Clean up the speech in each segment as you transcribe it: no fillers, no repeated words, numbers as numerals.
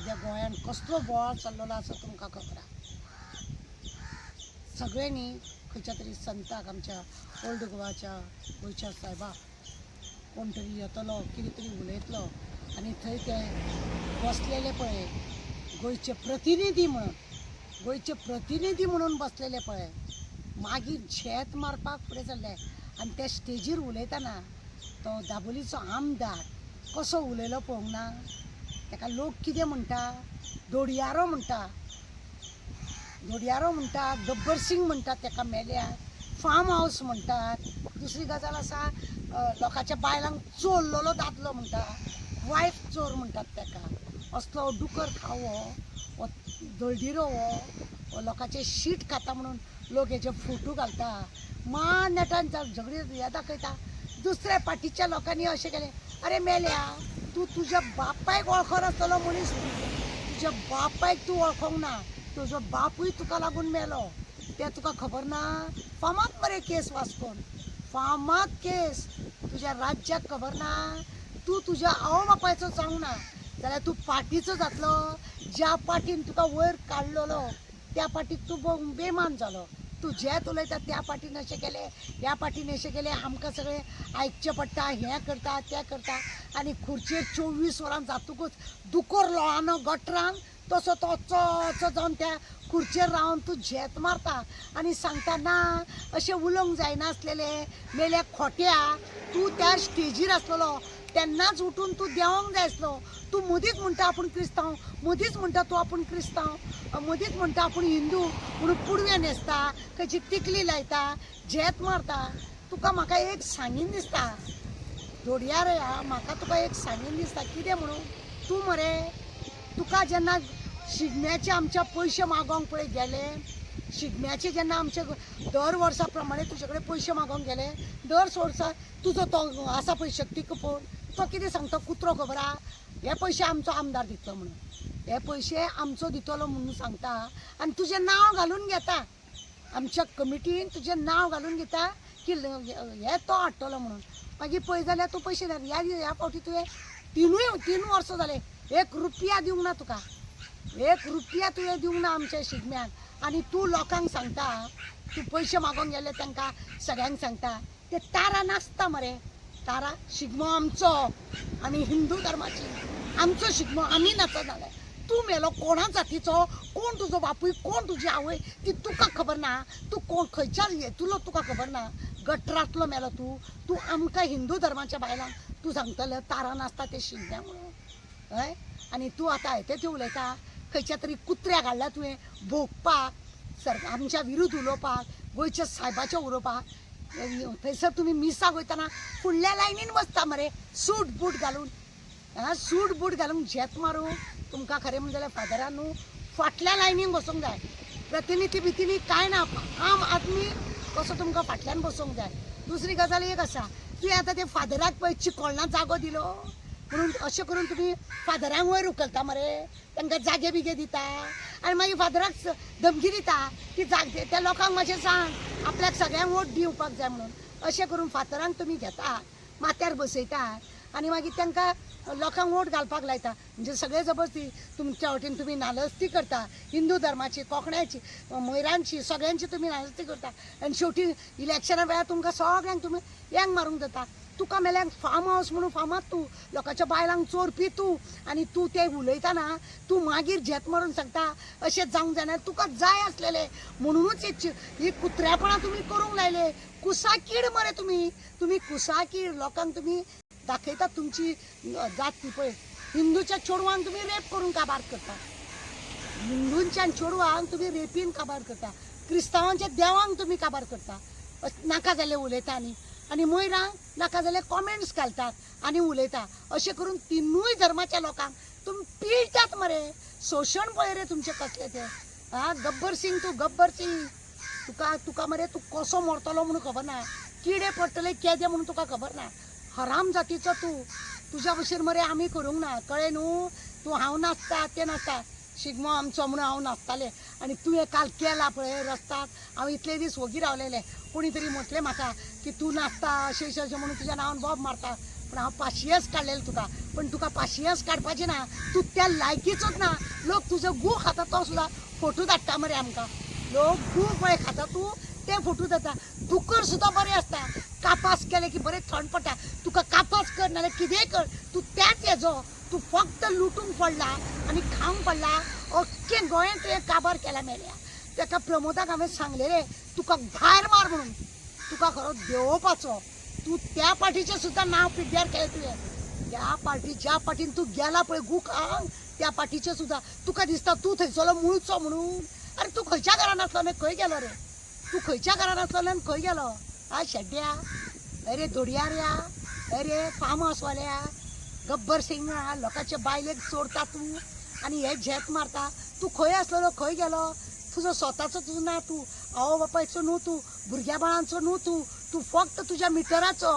सध्या गोंयान कसलो बोवाळ चल्लेलो आसा तुमकां खबर आहा. सगळ्यांनी खंयच्या तरी संताक आमच्या ओल्ड गोवाच्या गोंयच्या सायबाक कोण तरी येतलो कितें तरी उलयतलो आनी थंय ते बसलेले पळय गोंयचे प्रतिनिधी म्हणून बसलेले पळय मागीर झेत मारपाक फुडें सरले आनी ते स्टेजीर उलयतना तो दाबोलीचो आमदार कसो उलयलो पळोवंक ना. ताका लोक कितें म्हणटा, दोडयारो म्हणटा, गब्बर सिंग म्हणटात ताका मेल्यार, फार्म हावस म्हणटात. दुसरी गजाल आसा लोकांच्या बायलांक चोरलेलो दादलो म्हणटा, वायफ चोर म्हणटात ताका. असलो डुकर खावो दळदिरो हो लोकांचे शीट खाता म्हणून लोक हेचे फोटो घालता, मान नेटान झगडी हे दाखयता. दुसऱ्या पार्टीच्या लोकांनी अशें केलें, अरे मेल्या तूं तुज्या बापायक वळखो नासतलो मनीस, तुज्या बापायक तूं वळखोंक ना, तुजो बापूय तुका लागून मेलो तें तुका खबर ना. फामाद मरे केस वास्कोन, फामाद केस तुज्या राज्याक खबर ना. तूं तुज्या आवय बापायचो जावंक ना जाल्यार तूं पार्टीचो जातलो. ज्या पार्टीन तुका वयर काडलेलो त्या पार्टीक तूं बेमान जालो. तूं जेत उलयता त्या पार्टीन अशें केलें, ह्या पार्टीन अशें केलें, आमकां सगळें आयकचें पडटा, हें करता तें करता. आनी खुर्चेर 24 वरां जातकूच दुकोर लोळानो गटरान तसो तो चो जावन त्या खुर्चेर रावन तूं झेत मारता आनी सांगता ना अशें उलोवंक जायनासलेलें. मेल्या खोट्या तूं त्या स्टेजीर आसलेलो तेन्नाच उठून तूं देंवोंक जाय आसलो. तूं मदींच म्हणटा आपूण क्रिस्तांव, मदींच म्हणटा तूं आपूण क्रिस्तांव, मदींच म्हणटा आपूण हिंदू म्हणून पुडवे न्हेसता, खंयची तिकली लायता, झेत मारता. तुका म्हाका एक सांगीन दिसता दोडयार म्हाका तुका एक सांगीन दिसता कितें म्हणून. तूं मरे तुका जेन्ना शिगम्याचे आमच्या पयशे मागोंक पळय गेले, शिगम्याचे जेन्ना आमचे दर वर्सा प्रमाणे तुजे कडेन पयशे मागोंक गेले, दर वर्सा तुजो तो आसा पळय शक्ती कपूर तो कितें सांगता कुत्रो खबर आहा, हे पयशे आमचो आमदार दितलो म्हणून, हे पयशे आमचो दितलो म्हणून सांगता आनी तुजें नांव घालून घेता. आमच्या कमिटीन तुजें नांव घालून घेता की हे तो हाडटलो म्हणून. मागीर पळय जाल्यार तूं पयशे ह्या फावटी तुवें तीन वर्सां जाले 1 रुपया दिवंक ना तुका, 1 रुपया तुवें दिवंक ना आमच्या शिगम्यान. आनी तूं लोकांक सांगता, तूं पयशे मागोंक गेले तांकां सगळ्यांक सांगता ते तारा नाचता मरे. तारा शिगमो आमचो, आमी हिंदू धर्माची, आमचो शिगमो आमी नाचत जाल्यार तूं मेलो कोणा जातीचो, कोण तुजो बापूय, कोण तुजी आवय ती तुका खबर ना. तूं कोण खंयच्या हेतुलो तुका खबर ना. गटरांतलो मेलो तूं आमकां हिंदू धर्माच्या बायलांक तूं सांगतले तारा नाचता ते शिगम्या म्हणून हय. आनी तूं आतां हें उलयता खंयच्या तरी कुत्र्याक हाडला तुवें भोगपाक, आमच्या विरुद्ध उलोवपाक, गोंयच्या सायबाचें उलोवपाक. थंयसर तुमी मिसाक वयतना फुडल्या लायनीन बसता मरे सूट बूट घालून, सूट बूट घालून झेत मारूं. तुमकां खरें म्हणलें जाल्यार फादरान न्हू फाटल्या लायनीन बसूंक जाय. प्रतिनिधी बितिनी कांय ना, आम आदमी कसो तुमकां फाटल्यान बसूंक जाय. दुसरी गजाल एक आसा, तुवें आतां ते फादराक पळय चिकोळना जागो दिलो म्हणून अशें करून तुमी फादरांक वयर उखलता मरे, तांकां जागे बिगे दिता आनी मागीर फादराक धमकी दिता की त्या लोकांक मातशें सांग आपल्याक सगळ्यांक वोट दिवपाक जाय म्हणून. अशें करून फादरांक तुमी घेता, माथ्यार बसयता आनी मागीर तांकां लोकांक वोट घालपाक लायता. म्हणजे सगळे जबरदस्ती तुमच्या वटेन तुमी नालस्ती करता, हिंदू धर्माची, कोंकण्याची, मोयरांची, सगळ्यांची तुमी नालस्ती करता आनी शेवटी इलेक्शना वेळार तुमकां सगळ्यांक तुमी यांग मारूंक जाता. तुका मेल्याक फार्म हावस म्हणून फामाद तूं, लोकांच्या बायलांक चोरपी तूं, आनी तूं ते उलयतना तूं मागीर झेत मारून सांगता अशें जावंक जायना. तुका जाय आसलेलें म्हणूनच ही कुत्र्यापणां तुमी करूंक लायले. कुसाकीड मरे तुमी कुसाकीड लोकांक तुमी दाखयता तुमची जात ती पळय. हिंदूच्या चेडवांक तुमी रेप करून काबार करता, हिंदूंच्या चेडवांक तुमी रेपीन काबार करता, क्रिस्तांवांच्या देवांक तुमी काबार करता, नाका जाल्लें उलयता आनी मोयरांक नाका जाल्यार कॉमेंट्स घालतात आनी उलयता. अशें करून तिनूय धर्माच्या लोकांक तुमी पिळटात मरे. शोशण पळय रे तुमचें कसलें तें. गब्बर सिंग तुका मरे तूं कसो मरतलो म्हणून खबर ना, किडे पडटले केदे म्हणून तुका खबर ना. हराम जातीचो तुज्या भशेन मरे आमी करूंक ना, कळ्ळें न्हू. तूं हांव नाचता तें नाचता, शिगमो आमचो म्हणून हांव नाचतालें आनी तुवें काल केला पळय रस्त्याक, हांव इतले दीस वोगी रावलेलें. कोणी तरी म्हटलें म्हाका की तूं नाचता अशें म्हणून तुज्या नांवान बॉब मारता. पण हांव पाशियेस काडलेलो तुका, पण तुका पाशियेस काडपाची ना, तूं त्या लायकीचोच ना. लोक तुजो गू खाता तो सुद्दां फोटो धाडटा मरे आमकां. लोक गू पळय खाता तूं ते फोटो धाडटा. दुकर सुद्दां बरें आसता, कापास केले की बरें थंड पडटा. तुका कापास कर नाल्यार कितेंय कर, तूं त्याच हेजो, तूं फक्त लुटूंक पडला आनी खावंक पडला. अख्खें गोंयांत तुवें काबार केला मेल्या. ताका प्रमोदाक हांवें सांगलेलें तुका भायर मार म्हणून. तुका खरो देंवोवपाचो. तूं त्या पार्टीचें सुद्दां नांव पिड्ड्यार केलें तुवें. त्या पार्टी ज्या पार्टीन तूं गेला पळय गू खावंक, त्या पार्टीचें सुद्दां तुका दिसता तूं थंयसरलो मूळचो म्हणून. अरे तूं खंयच्या घरान आसलो आनी खंय गेलो रे? तूं खंयच्या घरान आसलो आनी खंय गेलो? आ शेड्ड्या, अरे धोडयाऱ्या, अरे फार्म हावसवाल्या, गब्बर सिंग लोकांचे बायलेक चोरता तूं आनी हे झेत मारता. तूं खंय आसलेलो, खंय गेलो? तुजो स्वताचो तुजो ना, तूं आवय बापायचो न्हू, तूं भुरग्या बाळांचो न्हू, तूं फक्त तुज्या मिटराचो.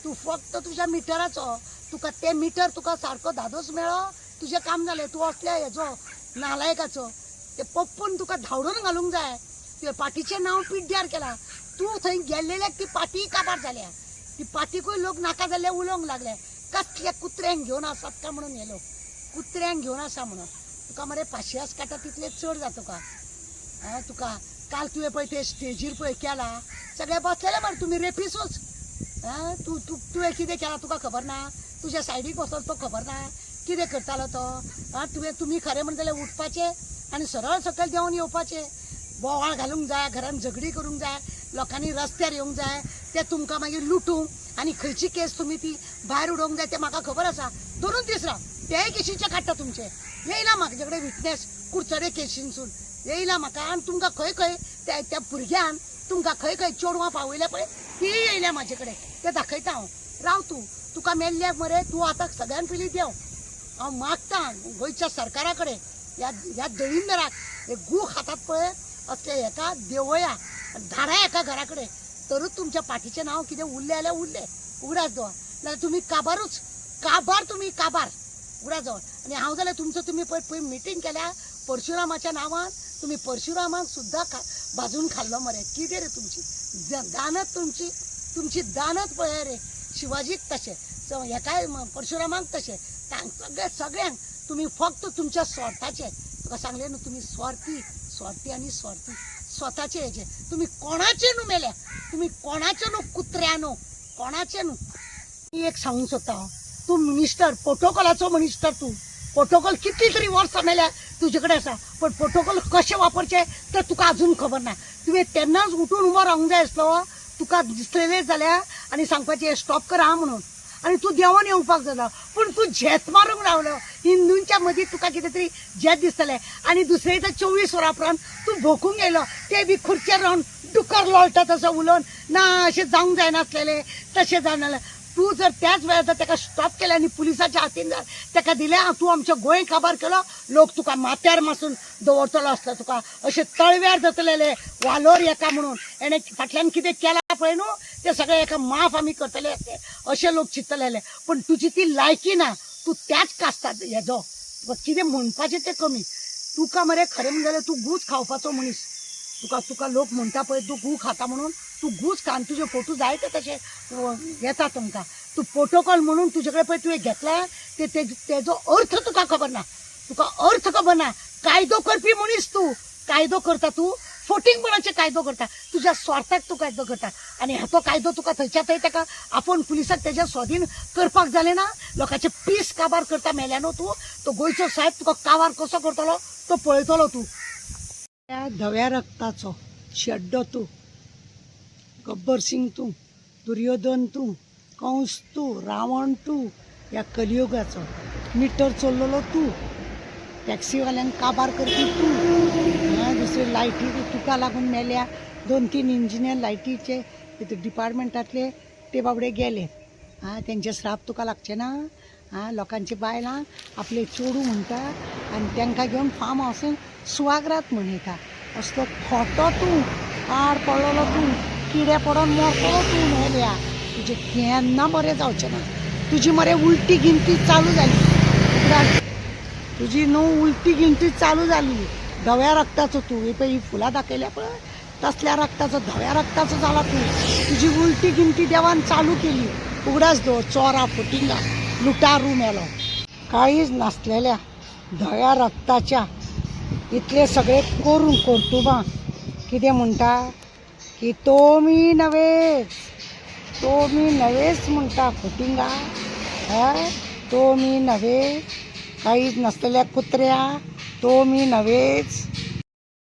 तूं फक्त तुज्या मिटराचो. तुका ते मिटर तुका सारको धादोस मेळ्ळो, तुजें काम जालें. तूं असल्या हेजो नालायकाचो. ते पप्पून तुका धांवडून घालूंक जाय. तुवें पार्टीचें नांव पिड्ड्यार केलां. तूं थंय गेल्लेल्याक ती पार्टी काबार जाल्या. ती पार्टीकूय लोक नाका जाल्ले उलोवंक लागले. कसल्या कुत्र्यांक घेवन आसात काय म्हणून हे लोक, कुत्र्यांक घेवन आसा म्हणून. तुका मरे पाशियेस काडटा तितले चड जाता तुका. तुका काल तुवें पळय ते स्टेजीर पळय केला, सगळे बसलेले मरे तुमी रेफीसूच. तुवें कितें केलां तुका खबर ना? तुज्या सायडीक बसलो तो खबर ना कितें करतालो तो? तुमी खरें म्हणटा जाल्यार उठपाचें आनी सरळ सकयल देंवन येवपाचें. बोवाळ घालूंक जाय, घरान झगडी करूंक जाय, लोकांनी रस्त्यार येवंक जाय, ते तुमकां मागीर लुटूंक आनी खंयची केस तुमी ती भायर उडोवंक जाय तें म्हाका खबर आसा. दोनूच दीस राव तेय केशीचे काडटा तुमचे. येयला म्हाजे कडेन विटनेस कुडचडे केशीनसून येयला म्हाका. आनी तुमकां खंय खंय त्या भुरग्यान तुमकां खंय खंय चोडवां पावयल्या पळय ती येयल्या म्हाजे कडेन, ते दाखयता हांव. राव तुका मेल्ल्याक मरे तूं आतां सगळ्यान पयलीं देंव. हांव मागतां गोंयच्या सरकारा कडेन, ह्या दळिंदराक हे गू खातात पळय असले हेका देंवया, धाडा एका घरा कडेन. तरूच तुमच्या पार्टीचें नांव कितें उरलें जाल्यार उरलें, उगडास दवर. नाल्यार तुमी काबारूच, तुमी काबार उगडास दवर. आनी हांव जाल्यार तुमचो तुमी पळय मिटींग केल्या परशुरामाच्या नांवान, तुमी परशुरामाक सुद्दां भाजून खाल्लो मरे. कितें रे तुमची दानत, तुमची दानत पळय रे. शिवाजीक तशें, हेकाय परशुरामाक तशें, सगळ्यांक तुमी फक्त तुमच्या स्वार्थाचे. तुका सांगलें न्हू तुमी स्वार्थी आनी स्वार्थी स्वताचे हेजे. तुमी कोणाचे न्हू मेल्या, तुमी कोणाचे न्हू कुत्र्यानो, कोणाचे न्हू. एक सांगूंक सोदता हांव, तूं मिनिस्टर, प्रोटोकॉलाचो मिनिस्टर. तूं प्रोटोकॉल कितली तरी वर्सां मेल्या तुजे कडेन आसा, पण प्रोटोकॉल कशें वापरचे तें तुका अजून खबर ना. तुवें तेन्नाच उठून उबो रावंक जाय आसलो. तुका दिसलेलें जाल्यार आनी सांगपाचें स्टॉप कर हा म्हणून, आनी तूं देंवोन येवपाक जालो. पूण तूं झेत मारूंक रावलो. हिंदूंच्या मदीं तुका कितें तरी झेत दिसतलें आनी दुसरे दिसा 24 वरां उपरांत तूं भोकूंक येयलो. ते बी खुर्चेर रावन डुकर लोळटा तसो उलोवन, ना अशें जावंक जायनासलेलें, तशें जावनासलें. तूं जर त्याच वेळार ताका स्टॉप केलें आनी पुलिसाच्या हातीन जर ताका दिलें, तूं आमचो गोंय काबार केलो, लोक तुका माथ्यार मासून दवरतलो आसलो. तुका अशें तळव्यार जातलेले वालोर येता म्हणून एणें फाटल्यान कितें केलां पळय न्हू, ते सगळे एका माफ आमी करतले असते अशें लोक चिंतलेले. पण तुजी ती लायकी ना. तूं त्याच कास्ताद हेजो. तुका कितें म्हणपाचें तें कमी. तुका मरे खरें म्हणलें जाल्यार तूं गूज खावपाचो मनीस. तुका लोक म्हणटा पळय तूं गू खाता म्हणून, तूं गूज खा आनी तुजे फोटो जायते तशे येता तुमकां. तूं प्रोटोकॉल म्हणून तुजे कडेन पळय तुवें घेतला तेजो अर्थ तुका खबर ना. तुका अर्थ खबर ना. कायदो करपी मनीस तूं. कायदो करता तूं, फोटिंगपणाचे कायदो करता. तुज्या स्वार्थाक तूं कायदो करता. आनी तो कायदो तुका थंयच्या थंय ताका आपूण पुलिसाक तेजे स्वाधीन करपाक जालें ना. लोकांचे पीस काबार करता मेल्या न्हू तूं. तो गोंयचो साहेब तुका काबार कसो करतलो तो पळयतलो तूं. त्या धव्या रक्ताचो शेड्डो तूं, गब्बर सिंग तूं, दुर्योधन तूं, कंस तूं, रावण तूं, ह्या कलियुगाचो मिटर चोरलेलो तूं, टॅक्सीवाल्यांक काबार करपी तूं. दुसरे लायटी तुका लागून मेल्या. 2-3 इंजिनियर लायटीचे डिपार्टमेंटांतले ते बाबडे गेले. तेंचे श्राप तुका लागचे ना. लोकांची बायलां आपले चोडू म्हणटा आनी तांकां घेवन फार्म हावसीन सुवागरात मनयता. असलो खोटो तूं, आड पडलेलो तूं, किडे पडोन मरतलो तूं मेल्या. तुजें केन्ना बरें जावचें ना. तुजी मरे उलटी गिनती चालू जाली. तुजी न्हू उलटी गिनती चालू जाली. धव्या रक्ताचो तूं. हे पळय ही फुलां दाखयल्या पळय तसल्या रक्ताचो, धव्या रक्ताचो जाला तूं. तुजी उलटी गिनती देवान चालू केली. उगडास दो चोरा फुटिंगा लुटारू मेलो. काहीच नसलेल्या धव्या रक्ताच्या इतले सगळे करून कर्तुबां कितें म्हणटा की तो मी नव्हेच म्हणटा फुटिंगा. तो मी नव्हे, काहीच नसलेल्या कुत्र्या, तो मी नव्हेच.